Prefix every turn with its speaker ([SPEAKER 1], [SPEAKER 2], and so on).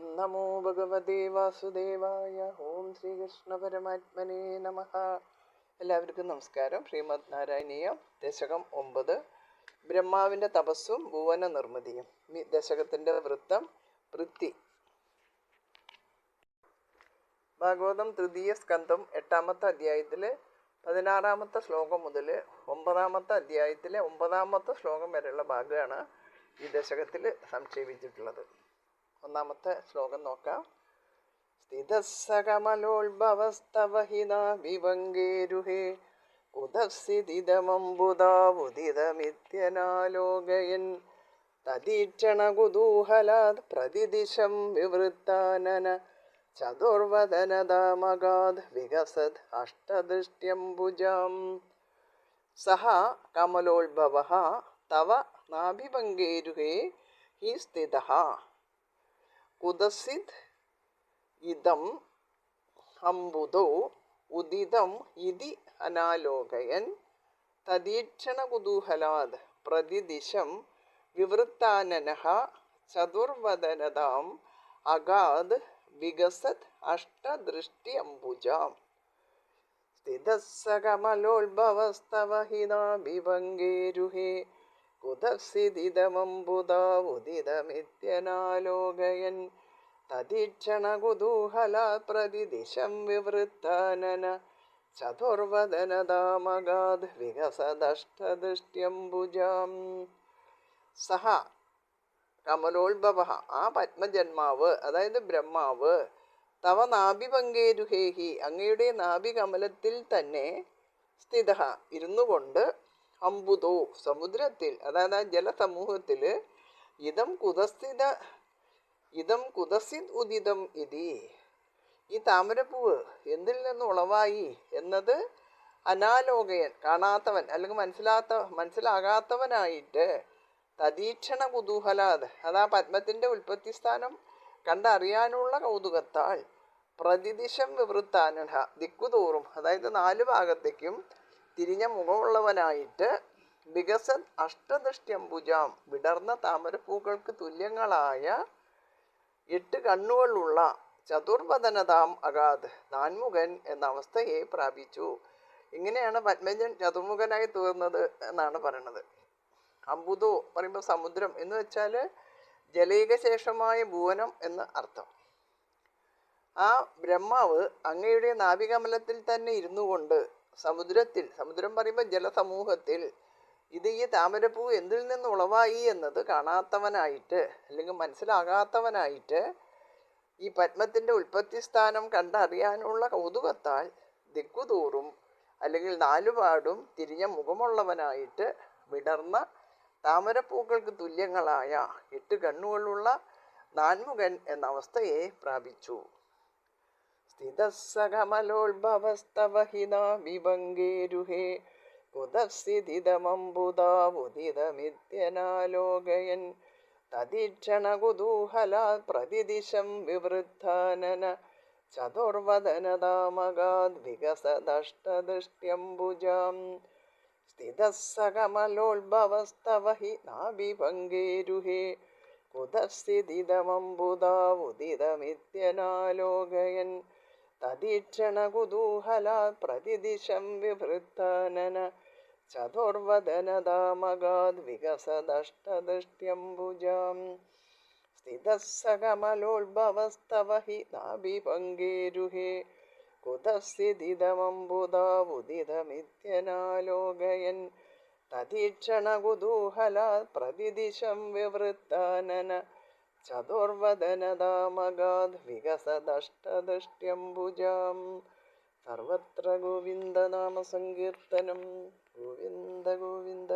[SPEAKER 1] ഓം നമോ ഭഗവതേ വാസുദേവായ. ഓം ശ്രീകൃഷ്ണ പരമാത്മനേ നമഃ. എല്ലാവർക്കും നമസ്കാരം. ശ്രീമദ് നാരായണീയം ദശകം 9. ബ്രഹ്മാവിൻ്റെ തപസ്സും ഭുവന നിർമ്മിതിയും. ദശകത്തിൻ്റെ വൃത്തം വൃത്തി. ഭാഗവതം തൃതീയ സ്കന്ധം 8-ാമത്തെ അധ്യായത്തിൽ 16-ാമത്തെ ശ്ലോകം മുതൽ 9-ാമത്തെ അധ്യായത്തിലെ 9-ാമത്തെ ശ്ലോകം വരെയുള്ള ഭാഗമാണ് ഈ ദശകത്തിൽ സംക്ഷേപിച്ചിട്ടുള്ളത്. 1-ാമത്തെ ശ്ലോകം നോക്കാം. സ്ഥിതസ്സകമലോത്ഭവസ്തവ ഹി നാഭിഭംഗേരുഹേ കുതസ്സിദിദമംബുധാവുദിതമിത്യനാലോകയൻ തദീക്ഷണകുതൂഹലാത് പ്രതിദിശം വിവൃത്താനന ചതുർവദനദാമഗാദ് വികസത് അഷ്ടദൃഷ്ട്യംബുജാം. സഹ കമലോത്ഭവഃ തവ നാഭിഭംഗേരുഹേ ഹി സ്ഥിതഃ കുതസ്സിദ് ഇദം അംബുദോ ഉദിതം ഇതി അനാലോകയൻ തദീക്ഷണകുതൂഹലാത് പ്രതിദിശം വിവൃത്താനനഃ ചതുർവദനദാം അഗാദ് വികസത് അഷ്ടദൃഷ്ട്യംബുജാം. സ്ഥിതസ്സകമലോത്ഭവസ്തവ ഹി നാഭിഭംഗേരുഹേ കുതസ്സിദിദമംബുധാവുദിതമിത്യനാലോകയൻ തദീക്ഷണകുതൂഹലാത് പ്രതിദിശം വിവൃത്താനന ചതുർവദനദാമഗാദ് വികസദഷ്ടദൃഷ്ട്യംബുജാം. സഹ കമലോത്ഭവഃ, ആ പത്മജന്മാവ്, അതായത് ബ്രഹ്മാവ്, തവ നാഭിഭംഗേരുഹേഹി, അങ്ങയുടെ നാഭികമലത്തിൽ തന്നെ, സ്ഥിതഃ ഇരുന്നു കൊണ്ട്, അംബുദോ സമുദ്രത്തിൽ, അതായത് ആ ജലസമൂഹത്തിൽ, ഇതം കുതസ്സിദ് ഉദിതം ഇതി, ഈ താമരപ്പൂവ് എന്തിൽ നിന്ന് ഉളവായി എന്നത് അനാലോകയൻ, കാണാത്തവൻ അല്ലെങ്കിൽ മനസ്സിലാകാത്തവനായിട്ട്, തദീക്ഷണ കുതൂഹലാത്, അതാ പത്മത്തിൻ്റെ ഉൽപ്പത്തിസ്ഥാനം കണ്ടറിയാനുള്ള കൗതുകത്താൽ, പ്രതിദിശം വിവൃത്താനഹ, ദിക്കുതോറും, അതായത് 4 ഭാഗത്തേക്കും തിരിഞ്ഞ മുഖമുള്ളവനായിട്ട്, വികസത് അഷ്ടദൃഷ്ട്യംബുജാം, വിടർന്ന താമരപ്പൂക്കൾക്ക് തുല്യങ്ങളായ 8 കണ്ണുകളുള്ള, ചതുർവദനതാം അഗാധ്, 4മുഖൻ എന്ന അവസ്ഥയെ പ്രാപിച്ചു. ഇങ്ങനെയാണ് പത്മജൻ ചതുർമുഖനായി തീർന്നത് എന്നാണ് പറയുന്നത്. അംബുദോ പറയുമ്പോൾ സമുദ്രം എന്ന് വെച്ചാൽ ജലൈകശേഷമായ ഭുവനം എന്ന് അർത്ഥം. ആ ബ്രഹ്മാവ് അങ്ങയുടെ നാഭികമലത്തിൽ തന്നെ ഇരുന്നു കൊണ്ട് സമുദ്രത്തിൽ, സമുദ്രം പറയുമ്പോൾ ജലസമൂഹത്തിൽ, ഇത് ഈ താമരപ്പൂ എന്തിൽ നിന്ന് ഉളവായി എന്നത് കാണാത്തവനായിട്ട് അല്ലെങ്കിൽ മനസ്സിലാകാത്തവനായിട്ട്, ഈ പത്മത്തിൻ്റെ ഉൽപ്പത്തിസ്ഥാനം കണ്ടറിയാനുള്ള കൗതുകത്താൽ, ദിക്കുതോറും അല്ലെങ്കിൽ 4 പാടും തിരിഞ്ഞ മുഖമുള്ളവനായിട്ട്, വിടർന്ന താമരപ്പൂക്കൾക്ക് തുല്യങ്ങളായ 8 കണ്ണുകളുള്ള 4മുഖൻ എന്ന അവസ്ഥയെ പ്രാപിച്ചു. സ്ഥിതസ്സകമലോത്ഭവസ്തവ ഹി നാഭിഭംഗേരുഹേ കുതസ്സിദിദമംബുധാവുദിതമിത്യനാലോകയൻ തദീക്ഷണകുതൂഹലാത് പ്രതിദിശം വിവൃത്താനന ചതുർവദനദാമഗാദ് വികസദഷ്ടദൃഷ്ട്യംബുജാം. സ്ഥിതസ്സകമലോത്ഭവസ്തവ ഹി നാഭിഭംഗേരുഹേ കുതസ്സിദിദമംബുധാവുദിതമിത്യനാലോകയൻ തദീക്ഷണകുതൂഹലാത് പ്രതിദിശം വിവൃത്താനന ചതുർവദനദാമഗാദ് വികസദഷ്ടദൃഷ്ട്യംബുജാം. സ്ഥിതസ്സകമലോത്ഭവസ്തവ ഹി നാഭിഭംഗേരുഹേ കുതസ്സിദിദമംബുധാവുദിതമിത്യനാലോകയൻ തദീക്ഷണകുതൂഹലാത് പ്രതിദിശം വിവൃത്താനന ചതുർവദനദാമഗാദ് വികസദഷ്ടദൃഷ്ട്യംബുജാം. സർവത്ര ഗോവിന്ദനാമസങ്കീർത്തനം. ഗോവിന്ദ ഗോവിന്ദ.